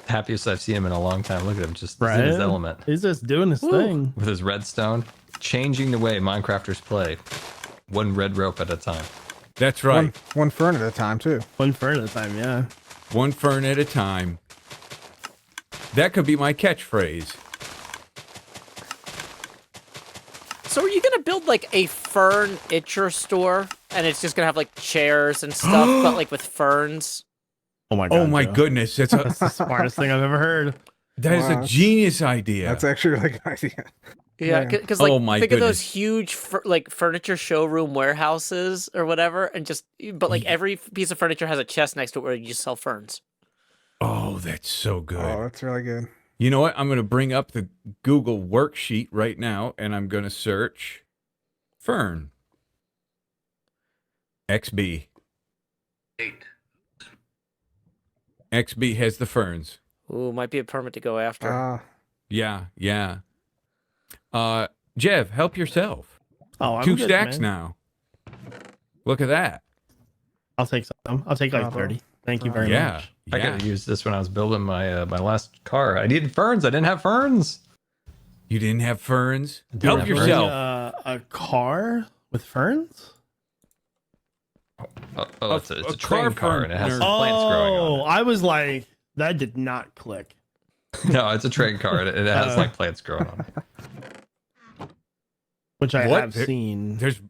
Happiest I've seen him in a long time. Look at him, just in his element. He's just doing his thing. With his redstone, changing the way Minecrafters play. One red rope at a time. That's right. One fern at a time, too. One fern at a time, yeah. One fern at a time. That could be my catchphrase. So are you gonna build like a furniture store, and it's just gonna have like chairs and stuff, but like with ferns? Oh my god! Oh my goodness! That's the smartest thing I've ever heard. That is a genius idea. That's actually a really good idea. Yeah, because like think of those huge like furniture showroom warehouses or whatever, and but like every piece of furniture has a chest next to it where you just sell ferns. Oh, that's so good. Oh, that's really good. You know what? I'm going to bring up the Google worksheet right now, and I'm going to search fern. XB. 8. XB has the ferns. Ooh, might be a permit to go after. Yeah. Jev, help yourself. Oh, I'm 2 good, stacks man. now. Look at that. I'll take some. I'll take like 30. Thank you very much. I gotta use this when I was building my my last car. I needed ferns. I didn't have ferns. You didn't have ferns? Help yourself. A car with ferns? It's a train car and it has some plants growing on it. I was like, that did not click. No, it's a train car and it has like plants growing on it. Which I have seen. There's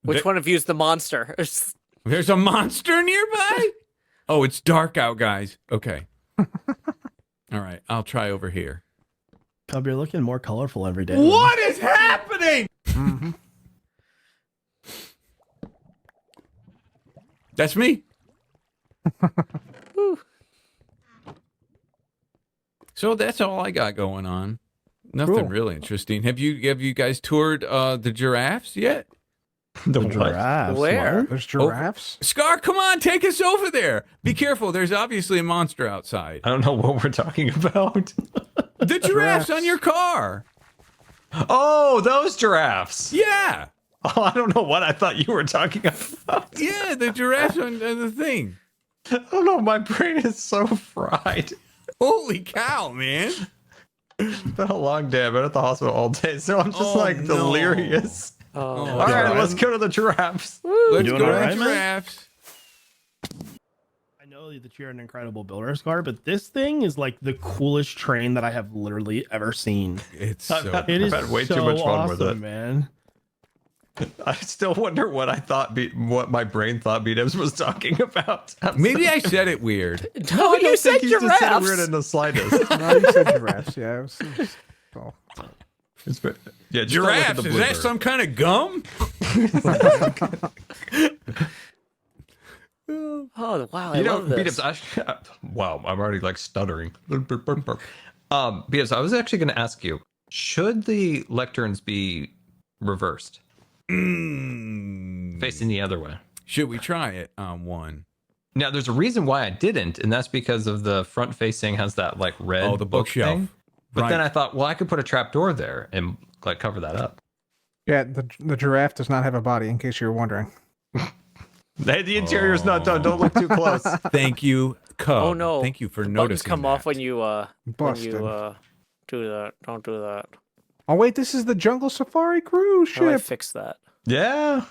Which one of you is the monster? There's a monster nearby? Oh, it's dark out, guys. Okay. All right, I'll try over here. Cub, you're looking more colorful every day. What is happening? That's me. So that's all I got going on. Nothing really interesting. Have you guys toured the giraffes yet? The giraffes? Where? There's giraffes? Scar, come on, take us over there. Be careful. There's obviously a monster outside. I don't know what we're talking about. The giraffes on your car. Oh, those giraffes. Yeah. Oh, I don't know what I thought you were talking about. Yeah, the giraffes on the thing. I don't know. My brain is so fried. Holy cow, man. It's been a long day. I've been at the hospital all day, so I'm just delirious. Oh, all right, let's go to the giraffes. Let's go to the giraffes. I know that you're an incredible builder, Scar, but this thing is like the coolest train that I have literally ever seen. It's I've had way too much fun with it, man. I still wonder what I thought, what my brain thought B-Dubs was talking about. Maybe I said it weird. No, you said You just said it giraffes. weird in the slightest. No, you said giraffes. Yeah, Yeah, just don't look at Giraffes? the Is that blooper. some kind of gum? Oh wow, I love this. B-Dubs, wow, I'm already like stuttering. B-Dubs, I was actually going to ask you, should the lecterns be reversed? Facing the other way. Should we try it on one? Now, there's a reason why I didn't, and that's because of the front facing has that like red the bookshelf. thing. But Right. then I thought, well, I could put a trap door there and like cover that up. Yeah, the giraffe does not have a body, in case you were wondering. The interior's not done. Don't look too close. Thank you, Cub. Oh no! Thank you for The noticing. buttons come off when you Busted. do that. Don't do that. Oh wait, this is the Jungle Safari cruise How do I ship. fix that? Yeah.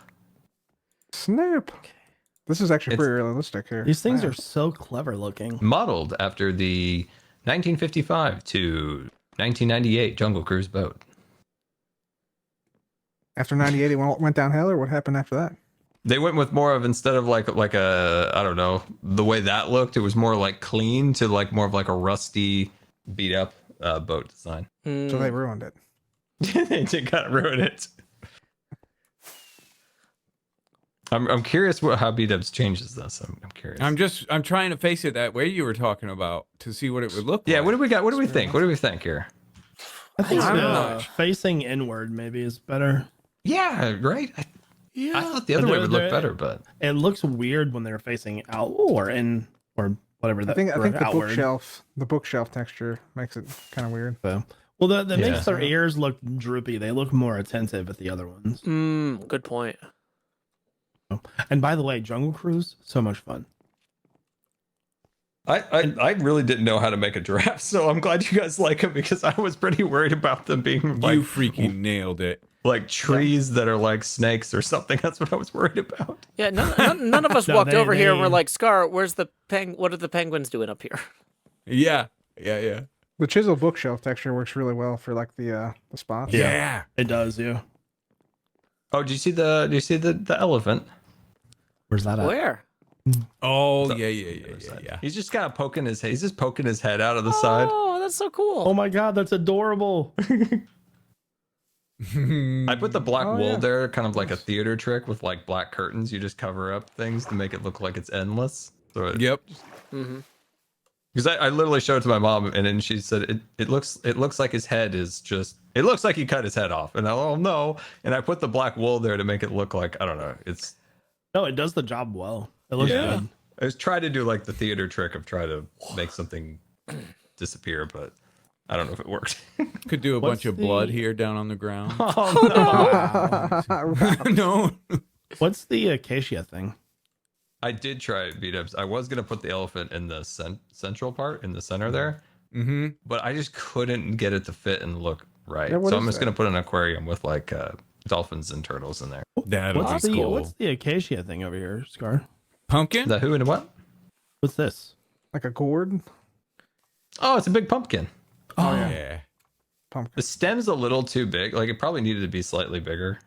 Snap. This is actually pretty realistic here. These things Wow. are so clever looking. Modeled after the 1955 to 1998 Jungle Cruise boat. After 98, it went downhill, or what happened after that? They went with more of, instead of like a, I don't know, the way that looked, it was more like clean to like more of like a rusty, beat up boat design. So they ruined it. They did kind of ruin it. I'm curious how B-Dubs changes this. I'm curious. I'm trying to face it that way you were talking about to see what it would look Yeah, like. what do we got? What do we think? What do we think here? I think I don't know. facing inward maybe is better. Yeah, right. I thought the other way would look better, but it looks weird when they're facing out or in or whatever. I think the outward. bookshelf texture makes it kind of weird. So, well, that makes their ears look droopy. They look more attentive at the other ones. Good point. And by the way, Jungle Cruise, so much fun. I really didn't know how to make a giraffe, so I'm glad you guys like them because I was pretty worried about them being like you freaking nailed it. Like trees that are like snakes or something. That's what I was worried about. Yeah, none of us walked over here and we're like, Scar, where's the what are the penguins doing up here? Yeah. The chisel bookshelf texture works really well for like the spots. Yeah, it does. Yeah. Oh, do you see the elephant? Where's that at? Where? Oh, yeah. He's just kind of poking his head out of the side. Oh, that's so cool. Oh my god, that's adorable. I put the black wool there, kind of like a theater trick with like black curtains. You just cover up things to make it look like it's endless. So because I literally showed it to my mom, and then she said it looks like his head is just. It looks like he cut his head off, and oh no! And I put the black wool there to make it look like I don't know. No, it does the job well. It looks good. I was trying to do like the theater trick of try to make something disappear, but I don't know if it worked. Could do a bunch of blood here down on the ground. Oh no! No. What's the acacia thing? I did try beat-ups. I was gonna put the elephant in the central part in the center there, but I just couldn't get it to fit and look right. Yeah, so I'm just gonna put an aquarium with like dolphins and turtles in there. What's the acacia thing over here, Scar? Pumpkin? The who and what? What's this? Like a gourd? Oh, it's a big pumpkin. Oh yeah. Pumpkin. The stem's a little too big. Like it probably needed to be slightly bigger.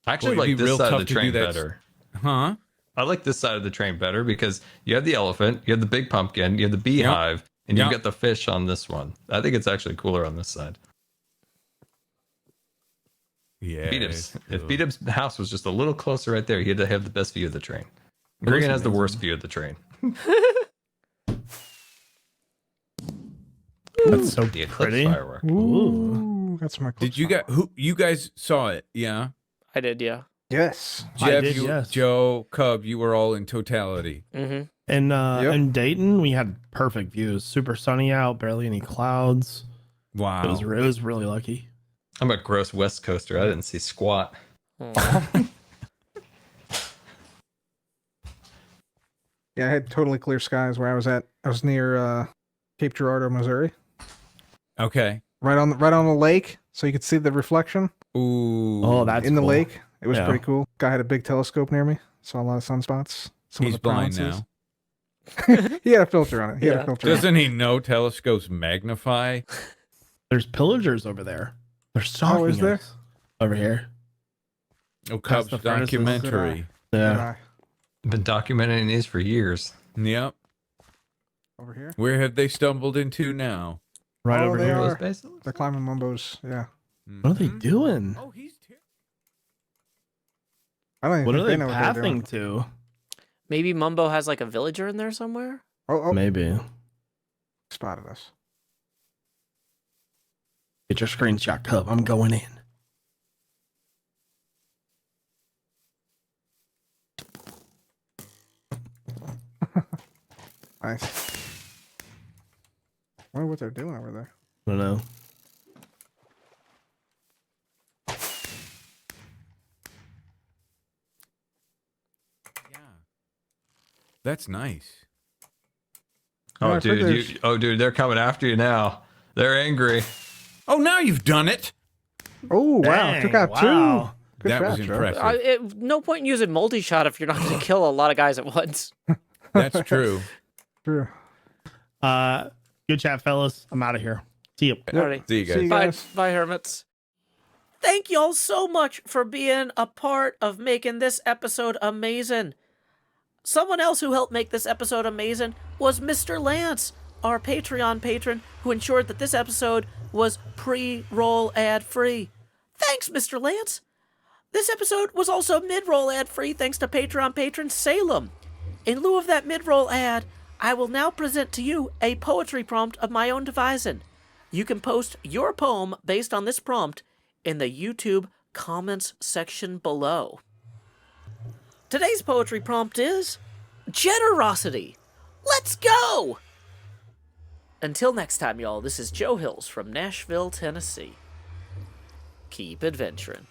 I actually like this side of the train better. Huh? I like this side of the train better because you have the elephant, you have the big pumpkin, you have the beehive, and you've got the fish on this one. I think it's actually cooler on this side. Yeah. If Beat-Up's house was just a little closer right there, he had to have the best view of the train. Gregan has the worst view of the train. That's so the pretty. Firework. Ooh, that's my. Did you guys saw it? Yeah. I did, yeah. Yes. Jeff, Joe, Cub, you were all in totality. Mm-hmm. And in Dayton, we had perfect views. Super sunny out, barely any clouds. Wow. It was really lucky. I'm a gross West Coaster. I didn't see squat. Yeah, I had totally clear skies where I was at. I was near Cape Girardeau, Missouri. Okay. Right on the lake, so you could see the reflection. Ooh. Oh, that's in the cool. lake. It was pretty cool. Guy had a big telescope near me. Saw a lot of sunspots. He's blind now. He had a filter on it. He had a filter. Doesn't he know telescopes magnify? There's pillagers over there. They're stalking is there? us over here. Oh, Cub's the furnaces. documentary. Yeah. I've been documenting these for years. Yep. Over here. Where have they stumbled into now? Right over they here. are. They're climbing Mumbos. Yeah. What are they doing? Oh, he's terrible. I don't even What think are they know what they're doing. pathing to? Maybe Mumbo has like a villager in there somewhere? Oh, Maybe. spotted us. Get your screenshot, Cub. I'm going in. Nice. I wonder what they're doing over there. I don't know. That's nice. Oh, I dude, figured- dude, they're coming after you now. They're angry. Oh, now you've done it. Oh, wow. Dang, Took out wow. two. Good That shot, was Joe. impressive. No point in using multi-shot if you're not going to kill a lot of guys at once. That's true. True. Good chat, fellas. I'm out of here. See you. Alrighty. See you guys. See you Bye, guys. bye, Hermits. Thank y'all so much for being a part of making this episode amazing. Someone else who helped make this episode amazing was Mr. Lance, our Patreon patron, who ensured that this episode was pre-roll ad-free. Thanks, Mr. Lance. This episode was also mid-roll ad-free thanks to Patreon patron Salem. In lieu of that mid-roll ad, I will now present to you a poetry prompt of my own devising. You can post your poem based on this prompt in the YouTube comments section below. Today's poetry prompt is generosity. Let's go! Until next time, y'all, this is Joe Hills from Nashville, Tennessee. Keep adventuring.